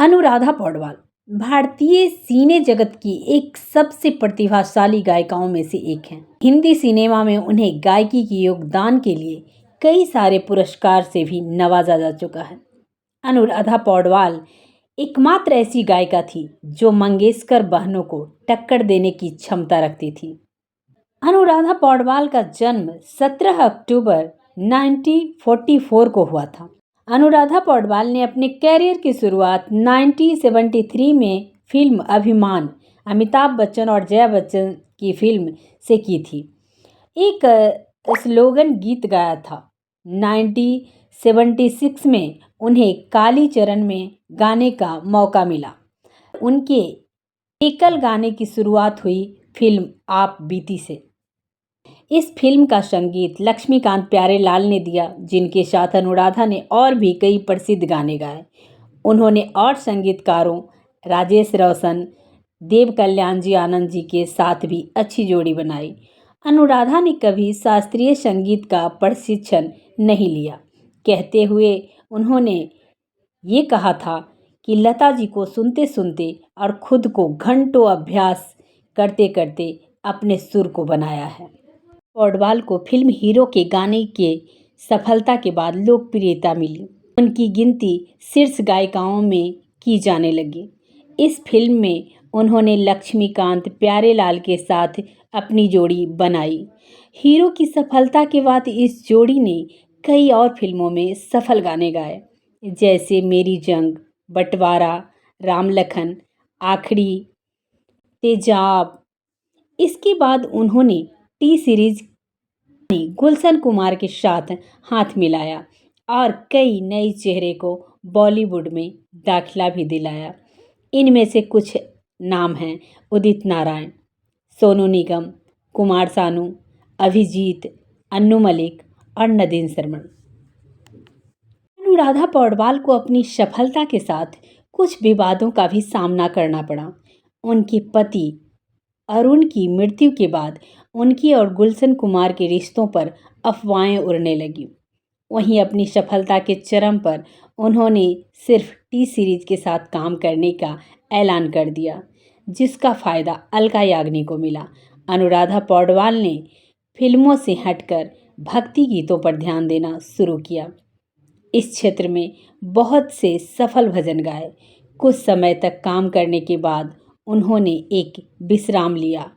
अनुराधा पौडवाल भारतीय सिने जगत की एक सबसे प्रतिभाशाली गायिकाओं में से एक हैं। हिंदी सिनेमा में उन्हें गायकी के योगदान के लिए कई सारे पुरस्कार से भी नवाजा जा चुका है। अनुराधा पौडवाल एकमात्र ऐसी गायिका थी जो मंगेशकर बहनों को टक्कर देने की क्षमता रखती थी। अनुराधा पौडवाल का जन्म 17 अक्टूबर 1944 को हुआ था। अनुराधा पौडवाल ने अपने कैरियर की शुरुआत 1973 में फिल्म अभिमान अमिताभ बच्चन और जया बच्चन की फिल्म से की थी। एक स्लोगन गीत गाया था। 1976 में उन्हें काली चरण में गाने का मौका मिला। उनके एकल गाने की शुरुआत हुई फिल्म आप बीती से। इस फिल्म का संगीत लक्ष्मीकांत प्यारेलाल ने दिया, जिनके साथ अनुराधा ने और भी कई प्रसिद्ध गाने गाए। उन्होंने और संगीतकारों राजेश रोशन, देव कल्याण जी आनंद जी के साथ भी अच्छी जोड़ी बनाई। अनुराधा ने कभी शास्त्रीय संगीत का प्रशिक्षण नहीं लिया, कहते हुए उन्होंने ये कहा था कि लता जी को सुनते सुनते और खुद को घंटों अभ्यास करते करते अपने सुर को बनाया है। पौडवाल को फिल्म हीरो के गाने के सफलता के बाद लोकप्रियता मिली। उनकी गिनती शीर्ष गायिकाओं में की जाने लगी। इस फिल्म में उन्होंने लक्ष्मीकांत प्यारेलाल के साथ अपनी जोड़ी बनाई। हीरो की सफलता के बाद इस जोड़ी ने कई और फिल्मों में सफल गाने गाए, जैसे मेरी जंग, बंटवारा, राम लखन, आखिरी, तेजाब। इसके बाद उन्होंने टी सीरीज गुलशन कुमार के साथ हाथ मिलाया और कई नए चेहरे को बॉलीवुड में दाखिला भी दिलाया। इनमें से कुछ नाम हैं उदित नारायण, सोनू निगम, कुमार सानू, अभिजीत, अन्नू मलिक और नदीम श्रवण। अनुराधा पौडवाल को अपनी सफलता के साथ कुछ विवादों का भी सामना करना पड़ा। उनके पति अरुण की मृत्यु के बाद उनकी और गुलशन कुमार के रिश्तों पर अफवाहें उड़ने लगी। वहीं अपनी सफलता के चरम पर उन्होंने सिर्फ टी सीरीज के साथ काम करने का ऐलान कर दिया, जिसका फ़ायदा अलका याग्निक को मिला। अनुराधा पौडवाल ने फिल्मों से हटकर भक्ति गीतों पर ध्यान देना शुरू किया। इस क्षेत्र में बहुत से सफल भजन गाए। कुछ समय तक काम करने के बाद उन्होंने एक विश्राम लिया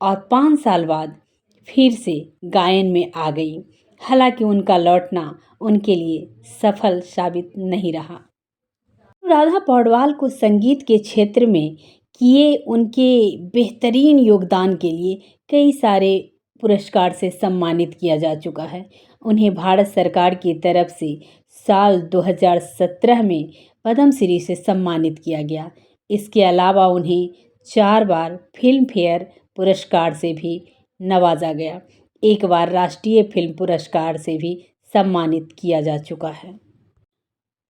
और 5 साल बाद फिर से गायन में आ गई। हालांकि उनका लौटना उनके लिए सफल साबित नहीं रहा। अनुराधा पौडवाल को संगीत के क्षेत्र में किए उनके बेहतरीन योगदान के लिए कई सारे पुरस्कार से सम्मानित किया जा चुका है। उन्हें भारत सरकार की तरफ से साल 2017 में पद्म श्री से सम्मानित किया गया। इसके अलावा उन्हें 4 बार फिल्म फेयर पुरस्कार से भी नवाजा गया। एक बार राष्ट्रीय फिल्म पुरस्कार से भी सम्मानित किया जा चुका है।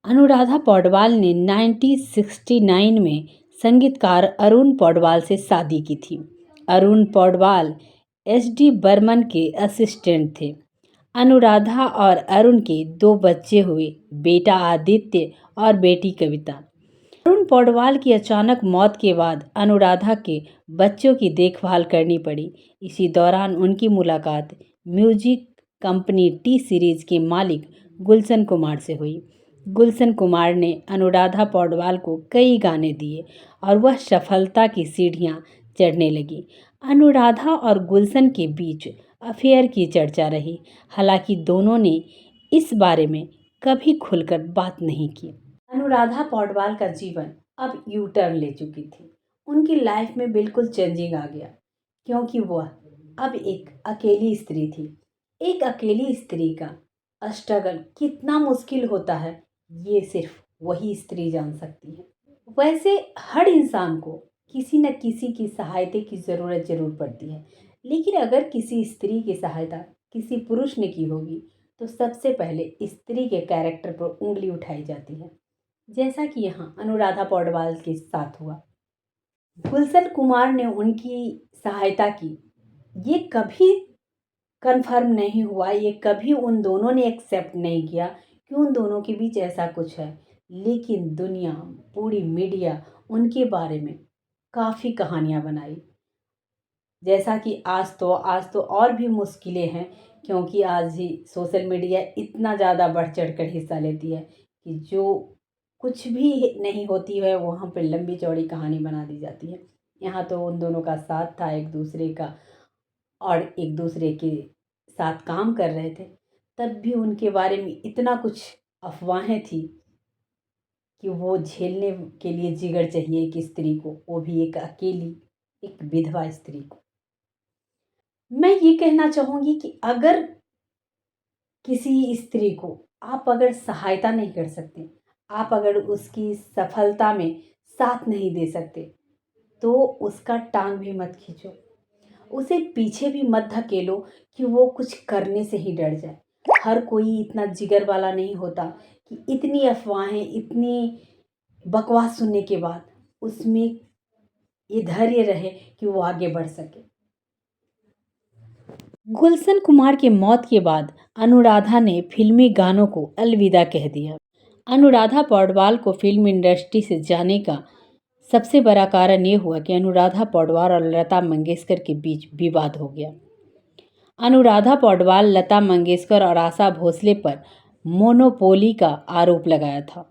अनुराधा पौडवाल ने 1969 में संगीतकार अरुण पौडवाल से शादी की थी। अरुण पौडवाल एस.डी. बर्मन के असिस्टेंट थे। अनुराधा और अरुण के 2 बच्चे हुए, बेटा आदित्य और बेटी कविता। अरुण पौडवाल की अचानक मौत के बाद अनुराधा के बच्चों की देखभाल करनी पड़ी। इसी दौरान उनकी मुलाकात म्यूजिक कंपनी टी सीरीज के मालिक गुलशन कुमार से हुई। गुलशन कुमार ने अनुराधा पौडवाल को कई गाने दिए और वह सफलता की सीढ़ियां चढ़ने लगी। अनुराधा और गुलशन के बीच अफेयर की चर्चा रही। हालांकि दोनों ने इस बारे में कभी खुलकर बात नहीं की। अनुराधा पौडवाल का जीवन अब यू टर्न ले चुकी थी। उनकी लाइफ में बिल्कुल चेंजिंग आ गया, क्योंकि वह अब एक अकेली स्त्री थी। एक अकेली स्त्री का स्ट्रगल कितना मुश्किल होता है, ये सिर्फ वही स्त्री जान सकती है। वैसे हर इंसान को किसी न किसी की सहायता की ज़रूरत जरूर पड़ती है, लेकिन अगर किसी स्त्री की सहायता किसी पुरुष ने की होगी तो सबसे पहले स्त्री के कैरेक्टर पर उंगली उठाई जाती है, जैसा कि यहाँ अनुराधा पौडवाल के साथ हुआ। गुलशन कुमार ने उनकी सहायता की। ये कभी कंफर्म नहीं हुआ, ये कभी उन दोनों ने एक्सेप्ट नहीं किया कि उन दोनों के बीच ऐसा कुछ है, लेकिन दुनिया, पूरी मीडिया उनके बारे में काफ़ी कहानियाँ बनाई। जैसा कि आज तो और भी मुश्किलें हैं, क्योंकि आज ही सोशल मीडिया इतना ज़्यादा बढ़ चढ़कर हिस्सा लेती है कि जो कुछ भी नहीं होती है वहाँ पे लंबी चौड़ी कहानी बना दी जाती है। यहाँ तो उन दोनों का साथ था एक दूसरे का, और एक दूसरे के साथ काम कर रहे थे, तब भी उनके बारे में इतना कुछ अफवाहें थी कि वो झेलने के लिए जिगर चाहिए एक स्त्री को, वो भी एक अकेली, एक विधवा स्त्री को। मैं ये कहना चाहूँगी कि अगर किसी स्त्री को आप अगर सहायता नहीं कर सकते, आप अगर उसकी सफलता में साथ नहीं दे सकते, तो उसका टांग भी मत खींचो, उसे पीछे भी मत धकेलो कि वो कुछ करने से ही डर जाए। हर कोई इतना जिगर वाला नहीं होता कि इतनी अफवाहें, इतनी बकवास सुनने के बाद उसमें ये धैर्य रहे कि वो आगे बढ़ सके। गुलशन कुमार की मौत के बाद अनुराधा ने फिल्मी गानों को अलविदा कह दिया। अनुराधा पौडवाल को फिल्म इंडस्ट्री से जाने का सबसे बड़ा कारण ये हुआ कि अनुराधा पौडवाल और लता मंगेशकर के बीच विवाद हो गया। अनुराधा पौडवाल लता मंगेशकर और आशा भोसले पर मोनोपोली का आरोप लगाया था।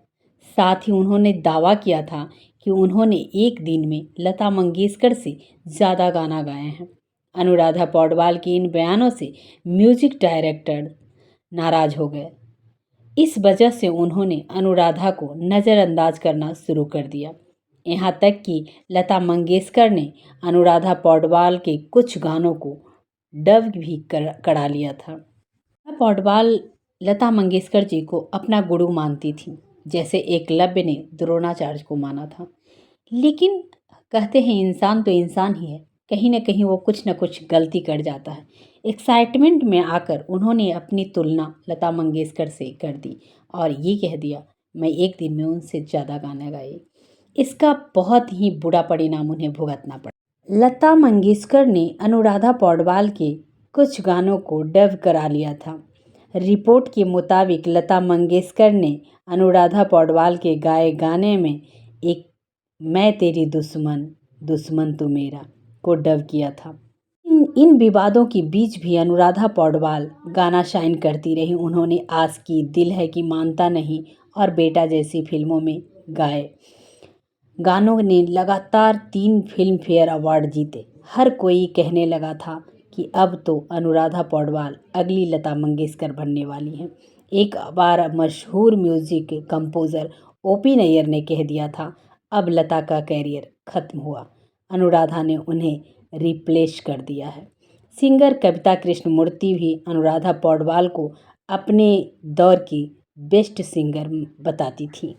साथ ही उन्होंने दावा किया था कि उन्होंने एक दिन में लता मंगेशकर से ज़्यादा गाना गाए हैं। अनुराधा पौडवाल के इन बयानों से म्यूजिक डायरेक्टर नाराज हो गए। इस वजह से उन्होंने अनुराधा को नज़रअंदाज करना शुरू कर दिया। यहाँ तक कि लता मंगेशकर ने अनुराधा पौडवाल के कुछ गानों को डब भी करा लिया था। पौडवाल लता मंगेशकर जी को अपना गुरु मानती थी, जैसे एकलव्य ने द्रोणाचार्य को माना था। लेकिन कहते हैं इंसान तो इंसान ही है, कहीं ना कहीं वो कुछ ना कुछ गलती कर जाता है। एक्साइटमेंट में आकर उन्होंने अपनी तुलना लता मंगेशकर से कर दी और ये कह दिया मैं एक दिन में उनसे ज़्यादा गाना गाई। इसका बहुत ही बुरा परिणाम उन्हें भुगतना पड़ा। लता मंगेशकर ने अनुराधा पौडवाल के कुछ गानों को डब करा लिया था। रिपोर्ट के मुताबिक लता मंगेशकर ने अनुराधा पौडवाल के गाए गाने में एक मैं तेरी दुश्मन दुश्मन तू मेरा को डब किया था। इन विवादों के बीच भी अनुराधा पौडवाल गाना शाइन करती रही। उन्होंने आस की, दिल है कि मानता नहीं और बेटा जैसी फिल्मों में गाए गानों ने लगातार 3 फिल्म फेयर अवार्ड जीते। हर कोई कहने लगा था कि अब तो अनुराधा पौडवाल अगली लता मंगेशकर बनने वाली हैं। एक बार मशहूर म्यूजिक कंपोज़र ओपी नैयर ने कह दिया था अब लता का कैरियर खत्म हुआ, अनुराधा ने उन्हें रिप्लेस कर दिया है। सिंगर कविता कृष्णमूर्ति भी अनुराधा पौडवाल को अपने दौर की बेस्ट सिंगर बताती थी।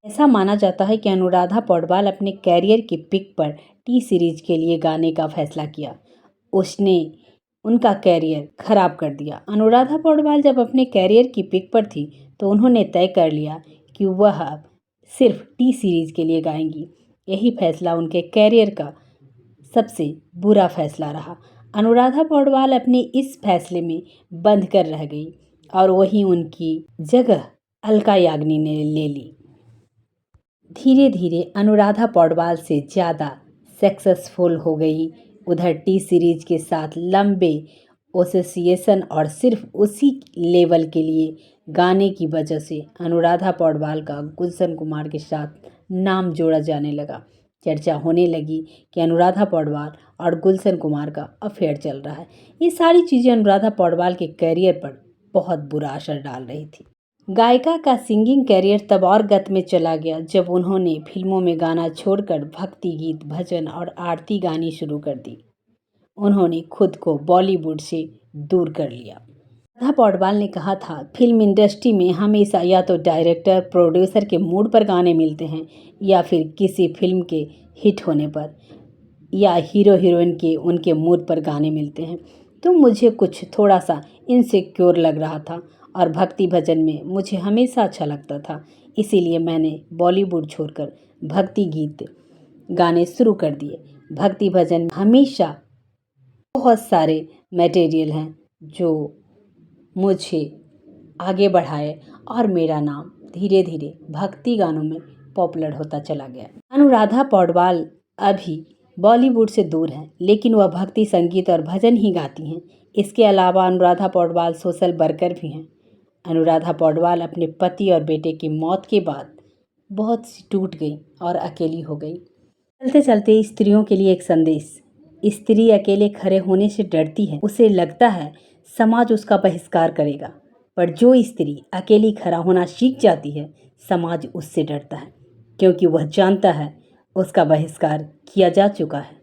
ऐसा माना जाता है कि अनुराधा पौडवाल अपने कैरियर की पिक पर टी सीरीज के लिए गाने का फैसला किया। उसने उनका कैरियर खराब कर दिया। अनुराधा पौडवाल जब अपने कैरियर की पिक पर थी तो उन्होंने तय कर लिया कि वह सिर्फ टी सीरीज के लिए गाएंगी। यही फैसला उनके कैरियर का सबसे बुरा फैसला रहा। अनुराधा पौडवाल अपने इस फैसले में बंध कर रह गई और वही उनकी जगह अलका याग्निक ने ले ली। धीरे धीरे अनुराधा पौडवाल से ज़्यादा सक्सेसफुल हो गई। उधर टी सीरीज के साथ लंबे एसोसिएशन और सिर्फ उसी लेवल के लिए गाने की वजह से अनुराधा पौडवाल का गुलशन कुमार के साथ नाम जोड़ा जाने लगा। चर्चा होने लगी कि अनुराधा पौडवाल और गुलशन कुमार का अफेयर चल रहा है। ये सारी चीज़ें अनुराधा पौडवाल के कैरियर पर बहुत बुरा असर डाल रही थी। गायिका का सिंगिंग कैरियर तब और गत में चला गया जब उन्होंने फिल्मों में गाना छोड़कर भक्ति गीत, भजन और आरती गानी शुरू कर दी। उन्होंने खुद को बॉलीवुड से दूर कर लिया। राधा पौडवाल ने कहा था फिल्म इंडस्ट्री में हमेशा या तो डायरेक्टर प्रोड्यूसर के मूड पर गाने मिलते हैं या फिर किसी फिल्म के हिट होने पर या हीरो हीरोइन के उनके मूड पर गाने मिलते हैं। तो मुझे कुछ थोड़ा सा इनसिक्योर लग रहा था और भक्ति भजन में मुझे हमेशा अच्छा लगता था, इसीलिए मैंने बॉलीवुड छोड़कर भक्ति गीत गाने शुरू कर दिए। भक्ति भजन हमेशा बहुत सारे मटेरियल हैं जो मुझे आगे बढ़ाए और मेरा नाम धीरे धीरे भक्ति गानों में पॉपुलर होता चला गया। अनुराधा पौडवाल अभी बॉलीवुड से दूर हैं, लेकिन वह भक्ति संगीत और भजन ही गाती हैं। इसके अलावा अनुराधा पौडवाल सोशल वर्कर भी हैं। अनुराधा पौडवाल अपने पति और बेटे की मौत के बाद बहुत सी टूट गई और अकेली हो गई। चलते चलते स्त्रियों के लिए एक संदेश। स्त्री अकेले खड़े होने से डरती है, उसे लगता है समाज उसका बहिष्कार करेगा, पर जो स्त्री अकेली खड़ा होना सीख जाती है, समाज उससे डरता है, क्योंकि वह जानता है उसका बहिष्कार किया जा चुका है।